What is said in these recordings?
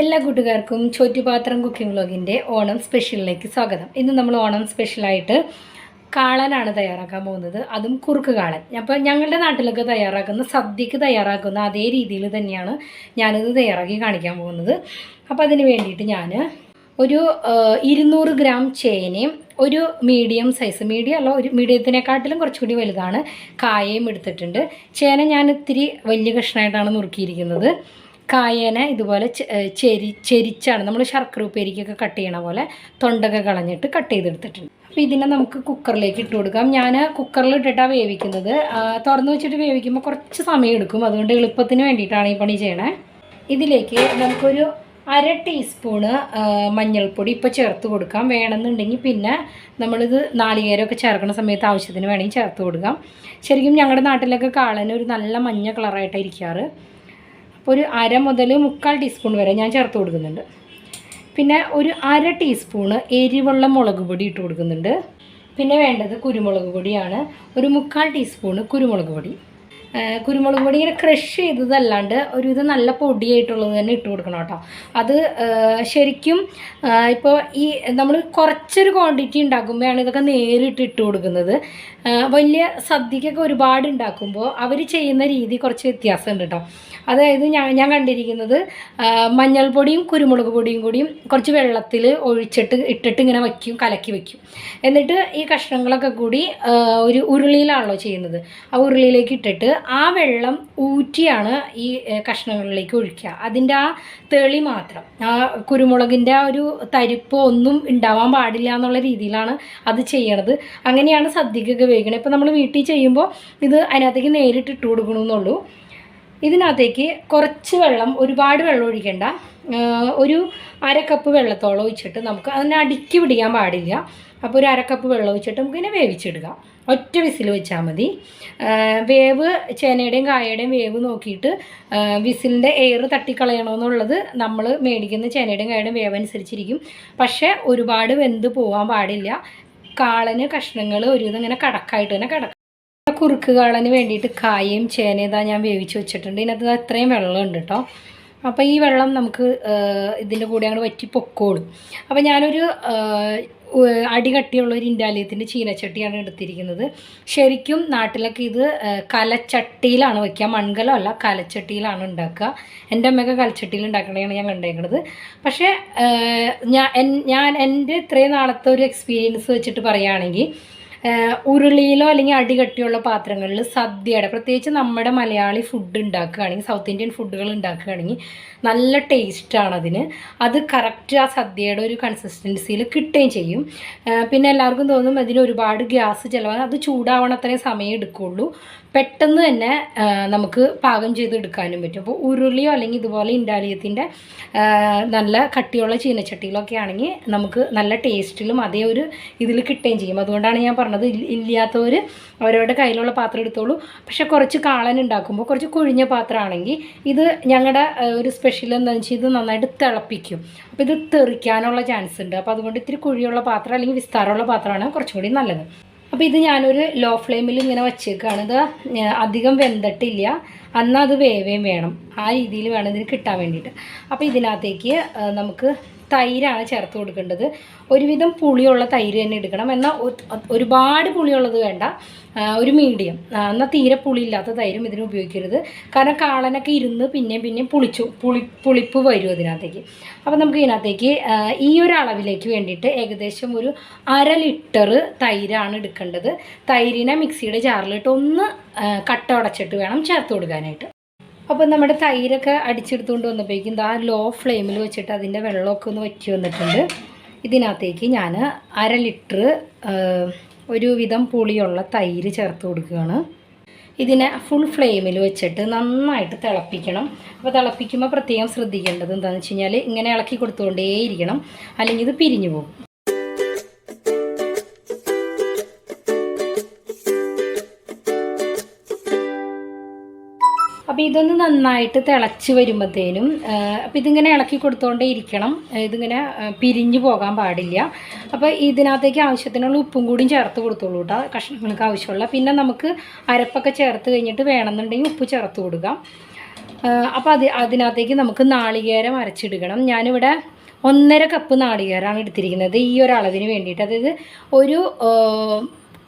എല്ലാ കൂട്ടുകാർക്കും ചോറ്റുപാത്രം കുക്കിംഗ് വ്ലോഗിൻ്റെ ഓണം സ്പെഷ്യലിലേക്ക് സ്വാഗതം. ഇന്ന് നമ്മൾ ഓണം സ്പെഷ്യലായിട്ട് കാളനാണ് തയ്യാറാക്കാൻ പോകുന്നത്, അതും കുറുക്ക് കാളൻ. അപ്പോൾ ഞങ്ങളുടെ നാട്ടിലൊക്കെ തയ്യാറാക്കുന്ന സദ്യക്ക് തയ്യാറാക്കുന്ന അതേ രീതിയിൽ തന്നെയാണ് ഞാനിത് തയ്യാറാക്കി കാണിക്കാൻ പോകുന്നത്. അപ്പോൾ അതിന് വേണ്ടിയിട്ട് ഞാൻ ഒരു 200 ഗ്രാം ചേനയും ഒരു മീഡിയം സൈസ്, മീഡിയം അല്ല, ഒരു മീഡിയത്തിനെക്കാട്ടിലും കുറച്ചുകൂടി വലുതാണ്, കായയും എടുത്തിട്ടുണ്ട്. ചേന ഞാൻ ഇത്തിരി വലിയ കഷ്ണമായിട്ടാണ് നുറുക്കിയിരിക്കുന്നത്. കായേനെ ഇതുപോലെ ചെരിച്ചാണ് നമ്മൾ ശർക്കര ഉപ്പേരിക്കൊക്കെ കട്ട് ചെയ്യണ പോലെ തൊണ്ടൊക്കെ കളഞ്ഞിട്ട് കട്ട് ചെയ്തെടുത്തിട്ടുണ്ട്. അപ്പോൾ ഇതിനെ നമുക്ക് കുക്കറിലേക്ക് ഇട്ട് കൊടുക്കാം. ഞാൻ കുക്കറിൽ ഇട്ടിട്ടാണ് വേവിക്കുന്നത്. തുറന്ന് വെച്ചിട്ട് വേവിക്കുമ്പോൾ കുറച്ച് സമയം എടുക്കും, അതുകൊണ്ട് എളുപ്പത്തിന് വേണ്ടിയിട്ടാണ് ഈ പണി ചെയ്യണേ. ഇതിലേക്ക് നമുക്കൊരു 1/2 ടീസ്പൂണ് മഞ്ഞൾപ്പൊടി ഇപ്പോൾ ചേർത്ത് കൊടുക്കാം. വേണമെന്നുണ്ടെങ്കിൽ പിന്നെ നമ്മളിത് നാളികേരമൊക്കെ ചേർക്കുന്ന സമയത്ത് ആവശ്യത്തിന് വേണമെങ്കിൽ ചേർത്ത് കൊടുക്കാം. ശരിക്കും ഞങ്ങളുടെ നാട്ടിലൊക്കെ കാളന് ഒരു നല്ല മഞ്ഞ കളറായിട്ടാണ് ഇരിക്കാറ്. അപ്പോൾ ഒരു 1/2 മുതൽ 3/4 ടീസ്പൂൺ വരെ ഞാൻ ചേർത്ത് കൊടുക്കുന്നുണ്ട്. പിന്നെ ഒരു 1/2 ടീസ്പൂണ് എരിവുള്ള മുളക് പൊടി ഇട്ട് കൊടുക്കുന്നുണ്ട്. പിന്നെ വേണ്ടത് കുരുമുളക് പൊടിയാണ്, ഒരു 3/4 ടീസ്പൂണ് കുരുമുളക് പൊടി. കുരുമുളക് പൊടി ഇങ്ങനെ ക്രഷ് ചെയ്തതല്ലാണ്ട് ഇത് നല്ല പൊടിയായിട്ടുള്ളത് തന്നെ ഇട്ട് കൊടുക്കണം കേട്ടോ. അത് ശരിക്കും ഇപ്പോൾ ഈ നമ്മൾ കുറച്ചൊരു ക്വാണ്ടിറ്റി ഉണ്ടാക്കുമ്പോഴാണ് ഇതൊക്കെ നേരിട്ട് ഇട്ട് കൊടുക്കുന്നത്. വലിയ സദ്യക്കൊക്കെ ഒരുപാട് ഉണ്ടാക്കുമ്പോൾ അവർ ചെയ്യുന്ന രീതി കുറച്ച് വ്യത്യാസമുണ്ട് കേട്ടോ. അതായത് ഞാൻ കണ്ടിരിക്കുന്നത് മഞ്ഞൾപ്പൊടിയും കുരുമുളക് പൊടിയും കൂടിയും കുറച്ച് വെള്ളത്തിൽ ഇട്ടിട്ട് ഇങ്ങനെ കലക്കി വയ്ക്കും. എന്നിട്ട് ഈ കഷ്ണങ്ങളൊക്കെ കൂടി ഒരു ഉരുളിയിലാണല്ലോ ചെയ്യുന്നത്. ആ ഉരുളിയിലേക്ക് ഇട്ടിട്ട് ആ വെള്ളം ഊറ്റിയാണ് ഈ കഷ്ണങ്ങളിലേക്ക് ഒഴിക്കുക. അതിൻ്റെ ആ തെളി മാത്രം, ആ കുരുമുളകിൻ്റെ ആ ഒരു തരിപ്പ് ഒന്നും ഉണ്ടാവാൻ പാടില്ല എന്നുള്ള രീതിയിലാണ് അത് ചെയ്യണത്. അങ്ങനെയാണ് സദ്യക്കൊക്കെ വേവിക്കണത്. ഇപ്പോൾ നമ്മൾ വീട്ടിൽ ചെയ്യുമ്പോൾ ഇത് അതിനകത്തേക്ക് നേരിട്ട് ഇട്ട് കൊടുക്കണമെന്നുള്ളൂ. ഇതിനകത്തേക്ക് കുറച്ച് വെള്ളം, ഒരുപാട് വെള്ളം ഒഴിക്കേണ്ട, ഒരു 1/2 കപ്പ് വെള്ളത്തോളം ഒഴിച്ചിട്ട് നമുക്ക് അതിനെ അടുക്കി പിടിക്കാൻ പാടില്ല. അപ്പോൾ ഒരു 1/2 കപ്പ് വെള്ളം ഒഴിച്ചിട്ട് നമുക്കിതിനെ വേവിച്ചെടുക്കാം. ഒറ്റ വിസിൽ വെച്ചാൽ മതി. വേവ് ചേനയുടെയും കായയുടെയും വേവ് നോക്കിയിട്ട് വിസിലിൻ്റെ എയർ തട്ടിക്കളയണമെന്നുള്ളത് നമ്മൾ മേടിക്കുന്ന ചേനയുടെയും കായയുടെയും വേവ് അനുസരിച്ചിരിക്കും. പക്ഷേ ഒരുപാട് വെന്ത് പോകാൻ പാടില്ല. കാളന് കഷ്ണങ്ങൾ ഒരുവിധം ഇങ്ങനെ കടക്കായിട്ട് തന്നെ കിടക്കും. കുറുക്ക് കാളന് വേണ്ടിയിട്ട് കായയും ചേനയും ഇതാ ഞാൻ വേവിച്ച് വെച്ചിട്ടുണ്ട്. ഇതിനകത്ത് അത്രയും വെള്ളമുണ്ട് കേട്ടോ. അപ്പോൾ ഈ വെള്ളം നമുക്ക് ഇതിൻ്റെ കൂടെ അങ്ങോട്ട് വറ്റി പൊക്കോളും. അപ്പോൾ ഞാനൊരു അടികട്ടിയുള്ള ഒരു ഇൻഡാലിയത്തിൻ്റെ ചീനച്ചട്ടിയാണ് എടുത്തിരിക്കുന്നത്. ശരിക്കും നാട്ടിലൊക്കെ ഇത് കലച്ചട്ടിയിലാണ് വയ്ക്കുക, മൺകലമല്ല, കലച്ചട്ടിയിലാണ് ഉണ്ടാക്കുക. എൻ്റെ അമ്മയൊക്കെ കലച്ചട്ടിയിൽ ഉണ്ടാക്കണതാണ് ഞാൻ കണ്ടേക്കുന്നത്. പക്ഷേ ഞാൻ എൻ്റെ ഇത്രയും നാളത്തെ ഒരു എക്സ്പീരിയൻസ് വെച്ചിട്ട് പറയുകയാണെങ്കിൽ ഉരുളിയിലോ അല്ലെങ്കിൽ അടികട്ടിയുള്ള പാത്രങ്ങളിൽ സദ്യയുടെ, പ്രത്യേകിച്ച് നമ്മുടെ മലയാളി ഫുഡ് ഉണ്ടാക്കുകയാണെങ്കിൽ, സൗത്ത് ഇന്ത്യൻ ഫുഡുകൾ ഉണ്ടാക്കുകയാണെങ്കിൽ നല്ല ടേസ്റ്റാണ് അതിന്. അത് കറക്റ്റ് ആ സദ്യയുടെ ഒരു കൺസിസ്റ്റൻസിയിൽ കിട്ടുകയും ചെയ്യും. പിന്നെ എല്ലാവർക്കും തോന്നും അതിന് ഒരുപാട് ഗ്യാസ് ചിലവാണ്. അത് ചൂടാവണത്രയും സമയം എടുക്കുകയുള്ളൂ. പെട്ടെന്ന് തന്നെ നമുക്ക് പാകം ചെയ്തെടുക്കാനും പറ്റും. അപ്പോൾ ഉരുളിയോ അല്ലെങ്കിൽ ഇതുപോലെ ഇൻഡാലിയത്തിൻ്റെ നല്ല കട്ടിയുള്ള ചീനച്ചട്ടിയിലൊക്കെ ആണെങ്കിൽ നമുക്ക് നല്ല ടേസ്റ്റിലും അതേ ഒരു ഇതിൽ കിട്ടുകയും ചെയ്യും. അതുകൊണ്ടാണ് ഞാൻ പറഞ്ഞത്, ഇല്ലാത്തവർ അവരവരുടെ കയ്യിലുള്ള പാത്രം എടുത്തോളൂ. പക്ഷേ കുറച്ച് കാളൻ ഉണ്ടാക്കുമ്പോൾ കുറച്ച് കുഴിഞ്ഞ പാത്രമാണെങ്കിൽ ഇത് ഞങ്ങളുടെ ഒരു സ്പെഷ്യൽ എന്താണെന്ന് വെച്ചാൽ ഇത് നന്നായിട്ട് തിളപ്പിക്കും. അപ്പോൾ ഇത് തെറിക്കാനുള്ള ചാൻസ് ഉണ്ട്. അപ്പോൾ അതുകൊണ്ട് ഇത്തിരി കുഴിയുള്ള പാത്രം അല്ലെങ്കിൽ വിസ്താരമുള്ള പാത്രമാണ് കുറച്ചും കൂടി നല്ലത്. അപ്പോൾ ഇത് ഞാനൊരു ലോ ഫ്ലെയിമിൽ ഇങ്ങനെ വച്ചേക്കാണ്. ഇത് അധികം വെന്തിട്ടില്ല, എന്നാൽ അത് വേവേം വേണം, ആ രീതിയിൽ വേണം ഇതിന് കിട്ടാൻ വേണ്ടിയിട്ട്. അപ്പോൾ ഇതിനകത്തേക്ക് നമുക്ക് തൈരാണ് ചേർത്ത് കൊടുക്കേണ്ടത്. ഒരുവിധം പുളിയുള്ള തൈര് തന്നെ എടുക്കണം. എന്നാൽ ഒരുപാട് പുളിയുള്ളത് വേണ്ട, ഒരു മീഡിയം. എന്നാൽ തീരെ പുളിയില്ലാത്ത തൈരും ഇതിന് ഉപയോഗിക്കരുത്. കാരണം കാളനൊക്കെ ഇരുന്ന് പിന്നെയും പുളിപ്പ് വരും അതിനകത്തേക്ക്. അപ്പോൾ നമുക്ക് ഇതിനകത്തേക്ക് ഈ ഒരു അളവിലേക്ക് വേണ്ടിയിട്ട് ഏകദേശം ഒരു 1/2 ലിറ്റർ തൈരാണ് എടുക്കേണ്ടത്. തൈരിനെ മിക്സിയുടെ ജാറിലിട്ട് ഒന്ന് കട്ട ഉടച്ചിട്ട് വേണം ചേർത്ത് കൊടുക്കാനായിട്ട്. അപ്പോൾ നമ്മുടെ തൈരൊക്കെ അടിച്ചെടുത്തുകൊണ്ട് വന്നപ്പോഴേക്കും ആ ലോ ഫ്ലെയിമിൽ വെച്ചിട്ട് അതിൻ്റെ വെള്ളമൊക്കെ ഒന്ന് വറ്റി വന്നിട്ടുണ്ട്. ഇതിനകത്തേക്ക് ഞാൻ 1/2 ലിറ്റർ ഒരുവിധം പുളിയുള്ള തൈര് ചേർത്ത് കൊടുക്കുകയാണ്. ഇതിനെ ഫുൾ ഫ്ലെയിമിൽ വെച്ചിട്ട് നന്നായിട്ട് തിളപ്പിക്കണം. അപ്പോൾ തിളപ്പിക്കുമ്പോൾ പ്രത്യേകം ശ്രദ്ധിക്കേണ്ടത് എന്താണെന്ന് വെച്ച് കഴിഞ്ഞാൽ ഇങ്ങനെ ഇളക്കി കൊടുത്തുകൊണ്ടേയിരിക്കണം, അല്ലെങ്കിൽ ഇത് പിരിഞ്ഞു പോകും. അപ്പോൾ ഇതൊന്ന് നന്നായിട്ട് തിളച്ച് വരുമ്പോഴത്തേനും അപ്പോൾ ഇതിങ്ങനെ ഇളക്കി കൊടുത്തുകൊണ്ടേ ഇരിക്കണം. ഇതിങ്ങനെ പിരിഞ്ഞു പോകാൻ പാടില്ല. അപ്പോൾ ഇതിനകത്തേക്ക് ആവശ്യത്തിനുള്ള ഉപ്പും കൂടിയും ചേർത്ത് കൊടുത്തോളൂ കേട്ടോ, കഷ്ണങ്ങൾക്ക് ആവശ്യമുള്ള. പിന്നെ നമുക്ക് അരപ്പൊക്കെ ചേർത്ത് കഴിഞ്ഞിട്ട് വേണമെന്നുണ്ടെങ്കിൽ ഉപ്പ് ചേർത്ത് കൊടുക്കാം. അപ്പോൾ അതിനകത്തേക്ക് നമുക്ക് നാളികേരം അരച്ചെടുക്കണം. ഞാനിവിടെ 1.5 കപ്പ് നാളികേരമാണ് എടുത്തിരിക്കുന്നത് ഈ ഒരു അളവിന് വേണ്ടിയിട്ട്. അതായത് ഒരു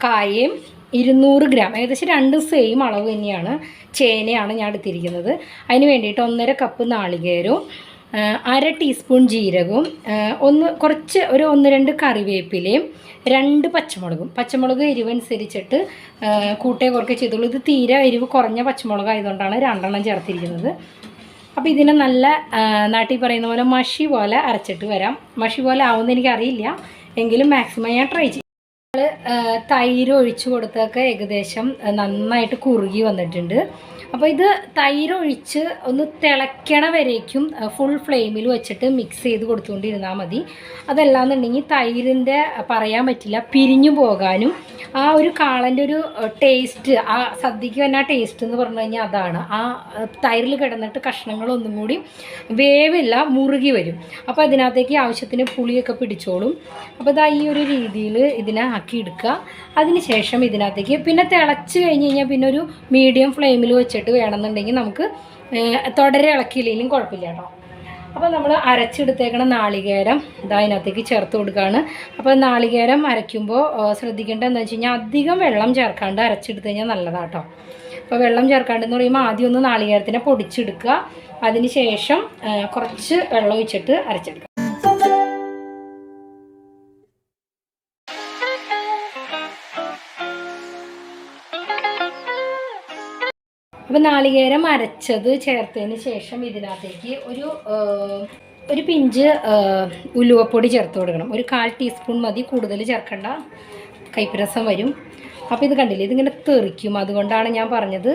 കായയും 200 ഗ്രാം, ഏകദേശം 2 സെയിം അളവ് തന്നെയാണ് ചേനയാണ് ഞാൻ എടുത്തിരിക്കുന്നത്. അതിന് വേണ്ടിയിട്ട് 1.5 കപ്പ് നാളികേരവും 1/2 ടീസ്പൂൺ ജീരകവും കുറച്ച് ഒരു 1-2 കറിവേപ്പിലയും 2 പച്ചമുളക് എരിവനുസരിച്ചിട്ട് കൂട്ടേ കുറക്കെ ചെയ്തോളൂ. ഇത് തീരെ എരിവ് കുറഞ്ഞ പച്ചമുളക് ആയതുകൊണ്ടാണ് 2 ചേർത്തിരിക്കുന്നത്. അപ്പോൾ ഇതിനെ നല്ല നാട്ടിൽ പറയുന്ന പോലെ മഷി പോലെ അരച്ചിട്ട് വരാം. മഷി പോലെ ആവുമെന്ന് എനിക്കറിയില്ല, എങ്കിലും മാക്സിമം ഞാൻ ട്രൈ ചെയ്യും. തൈര് ഒഴിച്ച് കൊടുത്തൊക്കെ ഏകദേശം നന്നായിട്ട് കുറുകി വന്നിട്ടുണ്ട്. അപ്പോൾ ഇത് തൈര് ഒഴിച്ച് ഒന്ന് തിളയ്ക്കണ വരേക്കും ഫുൾ ഫ്ലെയിമിൽ വെച്ചിട്ട് മിക്സ് ചെയ്ത് കൊടുത്തുകൊണ്ടിരുന്നാൽ മതി. അതല്ലാന്നുണ്ടെങ്കിൽ തൈരിൻ്റെ പറയാൻ പറ്റില്ല, പിരിഞ്ഞു പോകാനും ആ ഒരു കാളൻ്റെ ഒരു ടേസ്റ്റ്, ആ സദ്യക്ക് തന്നെ ആ ടേസ്റ്റ് എന്ന് പറഞ്ഞു കഴിഞ്ഞാൽ അതാണ്. ആ തൈരിൽ കിടന്നിട്ട് കഷ്ണങ്ങളൊന്നും കൂടി വേവില്ല, മുറുകി വരും. അപ്പോൾ അതിനകത്തേക്ക് ആവശ്യത്തിന് പുളിയൊക്കെ പിടിച്ചോളും. അപ്പോൾ ഇതാ ഈ ഒരു രീതിയിൽ ഇതിനെ ആക്കി എടുക്കുക. അതിന് ശേഷം ഇതിനകത്തേക്ക് പിന്നെ തിളച്ച് കഴിഞ്ഞ് കഴിഞ്ഞാൽ പിന്നെ ഒരു മീഡിയം ഫ്ലെയിമിൽ വെച്ചിട്ട് വേണമെന്നുണ്ടെങ്കിൽ നമുക്ക് തുടരെ ഇളക്കിയില്ലെങ്കിലും കുഴപ്പമില്ല കേട്ടോ. അപ്പോൾ നമ്മൾ അരച്ചെടുത്തേക്കണ നാളികേരം ഇതാ അതിനകത്തേക്ക് ചേർത്ത് കൊടുക്കുകയാണ്. അപ്പോൾ നാളികേരം അരയ്ക്കുമ്പോൾ ശ്രദ്ധിക്കേണ്ടത് എന്താണെന്ന് വെച്ച് കഴിഞ്ഞാൽ അധികം വെള്ളം ചേർക്കാണ്ട് അരച്ചെടുത്ത് കഴിഞ്ഞാൽ നല്ലതാണ് കേട്ടോ. അപ്പോൾ വെള്ളം ചേർക്കാണ്ടെന്ന് പറയുമ്പോൾ ആദ്യം ഒന്ന് നാളികേരത്തിനെ പൊടിച്ചെടുക്കുക, അതിന് ശേഷം കുറച്ച് വെള്ളം ഒഴിച്ചിട്ട് അരച്ചെടുക്കുക. അപ്പോൾ നാളികേരം അരച്ചത് ചേർത്തതിന് ശേഷം ഇതിനകത്തേക്ക് ഒരു പിഞ്ച് ഉലുവപ്പൊടി ചേർത്ത് കൊടുക്കണം. ഒരു 1/4 ടീസ്പൂൺ മതി, കൂടുതൽ ചേർക്കണ്ട, കയ്പ്പരസം വരും. അപ്പോൾ ഇത് കണ്ടില്ലേ, ഇതിങ്ങനെ തെറിക്കും. അതുകൊണ്ടാണ് ഞാൻ പറഞ്ഞത്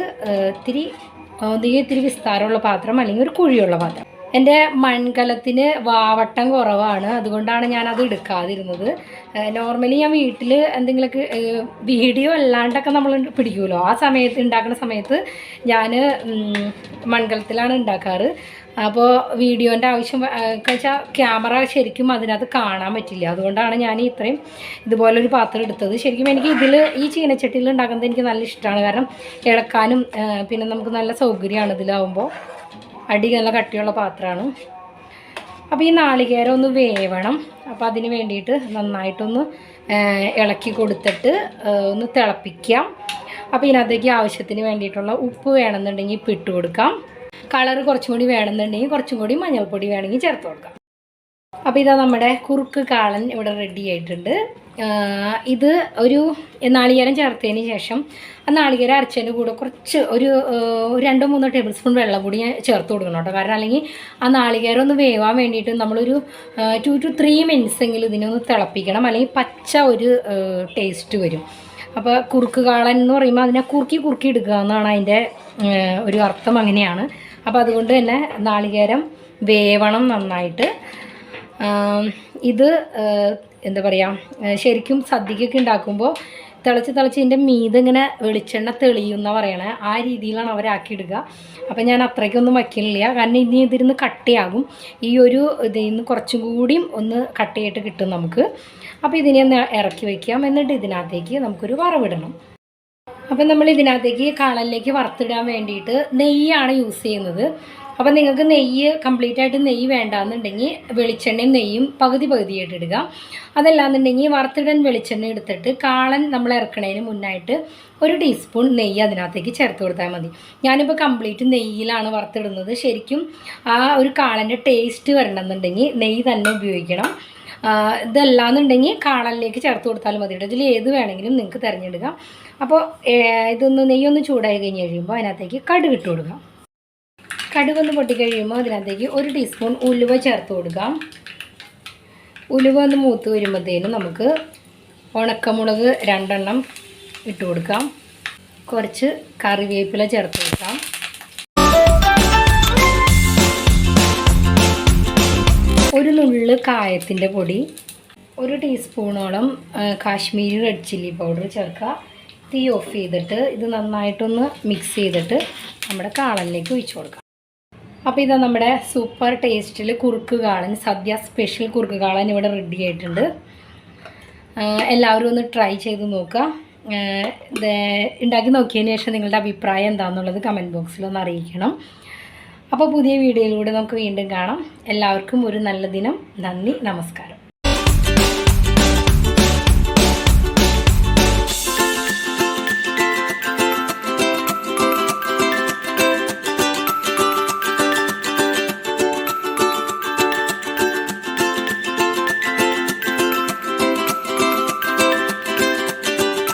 ഇത്തിരി വിസ്താരമുള്ള പാത്രം അല്ലെങ്കിൽ ഒരു കുഴിയുള്ള പാത്രം. എൻ്റെ മൺകലത്തിന് വാവട്ടം കുറവാണ്, അതുകൊണ്ടാണ് ഞാനത് എടുക്കാതിരുന്നത്. നോർമലി ഞാൻ വീട്ടിൽ എന്തെങ്കിലുമൊക്കെ വീഡിയോ അല്ലാണ്ടൊക്കെ നമ്മൾ പിടിക്കുമല്ലോ, ആ സമയത്ത് ഉണ്ടാക്കുന്ന സമയത്ത് ഞാൻ മൺകലത്തിലാണ് ഉണ്ടാക്കാറ്. അപ്പോൾ വീഡിയോൻ്റെ ആവശ്യം വെച്ചാൽ ക്യാമറ ശരിക്കും അതിനകത്ത് കാണാൻ പറ്റില്ല, അതുകൊണ്ടാണ് ഞാൻ ഇത്രയും ഇതുപോലൊരു പാത്രം എടുത്തത്. ശരിക്കും എനിക്ക് ഈ ചീനച്ചട്ടിയിൽ ഉണ്ടാക്കുന്നത് എനിക്ക് നല്ല ഇഷ്ടമാണ്, കാരണം ഇളക്കാനും പിന്നെ നമുക്ക് നല്ല സൗകര്യമാണ് ഇതിലാവുമ്പോൾ. അടി നല്ല കട്ടിയുള്ള പാത്രമാണ്. അപ്പോൾ ഈ നാളികേരം ഒന്ന് വേവണം. അപ്പോൾ അതിന് വേണ്ടിയിട്ട് നന്നായിട്ടൊന്ന് ഇളക്കി കൊടുത്തിട്ട് ഒന്ന് തിളപ്പിക്കാം. അപ്പോൾ ഇതിനകത്തേക്ക് ആവശ്യത്തിന് വേണ്ടിയിട്ടുള്ള ഉപ്പ് വേണമെന്നുണ്ടെങ്കിൽ ഇപ്പോൾ ഇട്ട് കൊടുക്കാം. കളറ് കുറച്ചും കൂടി വേണമെന്നുണ്ടെങ്കിൽ കുറച്ചും കൂടി മഞ്ഞൾപ്പൊടി വേണമെങ്കിൽ ചേർത്ത് കൊടുക്കാം. അപ്പോൾ ഇതാ നമ്മുടെ കുറുക്ക് കാളൻ ഇവിടെ റെഡി ആയിട്ടുണ്ട്. ഇത് ഒരു നാളികേരം ചേർത്തതിന് ശേഷം ആ നാളികേരം അരച്ചതിൻ്റെ കൂടെ കുറച്ച് ഒരു 2-3 ടേബിൾ സ്പൂൺ വെള്ളം കൂടി ചേർത്ത് കൊടുക്കണം കേട്ടോ. കാരണം അല്ലെങ്കിൽ ആ നാളികേരം ഒന്ന് വേവാൻ വേണ്ടിയിട്ട് നമ്മളൊരു 2 to 3 മിനിറ്റ്സ് എങ്കിലും ഇതിനൊന്ന് തിളപ്പിക്കണം, അല്ലെങ്കിൽ പച്ച ഒരു ടേസ്റ്റ് വരും. അപ്പോൾ കുറുക്ക് കാളൻ എന്ന് പറയുമ്പോൾ അതിനെ കുറുക്കി എടുക്കുക എന്നാണ് അതിൻ്റെ ഒരു അർത്ഥം, അങ്ങനെയാണ്. അപ്പോൾ അതുകൊണ്ട് തന്നെ നാളികേരം വേവണം നന്നായിട്ട്. ഇത് എന്താ പറയുക, ശരിക്കും സദ്യക്കൊക്കെ ഉണ്ടാക്കുമ്പോൾ തിളച്ച് ഇതിൻ്റെ മീത് ഇങ്ങനെ വെളിച്ചെണ്ണ തെളിയുന്ന പറയണേ, ആ രീതിയിലാണ് അവരാക്കിയിടുക. അപ്പം ഞാൻ അത്രയ്ക്കൊന്നും വയ്ക്കുന്നില്ല, കാരണം ഇനി ഇതിരുന്ന് കട്ടിയാകും. ഈ ഒരു ഇതിൽ നിന്ന് കുറച്ചും കൂടിയും ഒന്ന് കട്ടിയായിട്ട് കിട്ടും നമുക്ക്. അപ്പോൾ ഇതിനെ ഒന്ന് ഇറക്കി വയ്ക്കാം. എന്നിട്ട് ഇതിനകത്തേക്ക് നമുക്കൊരു വറവിടണം. അപ്പം നമ്മൾ ഇതിനകത്തേക്ക് കാളനിലേക്ക് വറുത്തിടാൻ വേണ്ടിയിട്ട് നെയ്യാണ് യൂസ് ചെയ്യുന്നത്. അപ്പോൾ നിങ്ങൾക്ക് നെയ്യ് കംപ്ലീറ്റ് ആയിട്ട് നെയ്യ് വേണ്ടാന്നുണ്ടെങ്കിൽ വെളിച്ചെണ്ണയും നെയ്യും പകുതിയായിട്ട് ഇടുക. അതല്ലാന്നുണ്ടെങ്കിൽ വറുത്തിടാൻ വെളിച്ചെണ്ണ എടുത്തിട്ട് കാളൻ നമ്മൾ ഇറക്കണതിന് മുന്നായിട്ട് 1 ടീസ്പൂൺ നെയ്യ് അതിനകത്തേക്ക് ചേർത്ത് കൊടുത്താൽ മതി. ഞാനിപ്പോൾ കംപ്ലീറ്റ് നെയ്യിലാണ് വറുത്തിടുന്നത്. ശരിക്കും ആ ഒരു കാളൻ്റെ ടേസ്റ്റ് വരണമെന്നുണ്ടെങ്കിൽ നെയ്യ് തന്നെ ഉപയോഗിക്കണം. ഇതല്ലാന്നുണ്ടെങ്കിൽ കാളനിലേക്ക് ചേർത്ത് കൊടുത്താലും മതി. ഇതിൽ ഏത് വേണമെങ്കിലും നിങ്ങൾക്ക് തിരഞ്ഞെടുക്കാം. അപ്പോൾ നെയ്യൊന്ന് ചൂടായി കഴിഞ്ഞ് കഴിയുമ്പോൾ അതിനകത്തേക്ക് കടുക് ഇട്ട് കൊടുക്കാം. കടുകൊന്ന് പൊട്ടിക്കഴിയുമ്പോൾ അതിനകത്തേക്ക് 1 ടീസ്പൂൺ ഉലുവ ചേർത്ത് കൊടുക്കാം. ഉലുവ ഒന്ന് മൂത്ത് വരുമ്പോഴത്തേനും നമുക്ക് ഉണക്കമുളക് 2 ഇട്ട് കൊടുക്കാം. കുറച്ച് കറിവേപ്പില ചേർത്ത് കൊടുക്കാം. ഒരു നുള്ള് കായത്തിൻ്റെ പൊടി, 1 ടീസ്പൂണോളം കാശ്മീരി റെഡ് ചില്ലി പൗഡർ ചേർക്കുക. തീ ഓഫ് ചെയ്തിട്ട് ഇത് നന്നായിട്ടൊന്ന് മിക്സ് ചെയ്തിട്ട് നമ്മുടെ കാളനിലേക്ക് ഒഴിച്ചു കൊടുക്കാം. അപ്പോൾ ഇതാ നമ്മുടെ സൂപ്പർ ടേസ്റ്റിൽ കുറുക്ക് കാളൻ, സദ്യ സ്പെഷ്യൽ കുറുക്ക് കാളൻ ഇവിടെ റെഡി ആയിട്ടുണ്ട്. എല്ലാവരും ഒന്ന് ട്രൈ ചെയ്ത് നോക്കുക. ഉണ്ടാക്കി നോക്കിയതിന് ശേഷം നിങ്ങളുടെ അഭിപ്രായം എന്താണെന്നുള്ളത് കമൻറ്റ് ബോക്സിൽ ഒന്ന് അറിയിക്കണം. അപ്പോൾ പുതിയ വീഡിയോയിലൂടെ നമുക്ക് വീണ്ടും കാണാം. എല്ലാവർക്കും ഒരു നല്ല ദിനം. നന്ദി, നമസ്കാരം.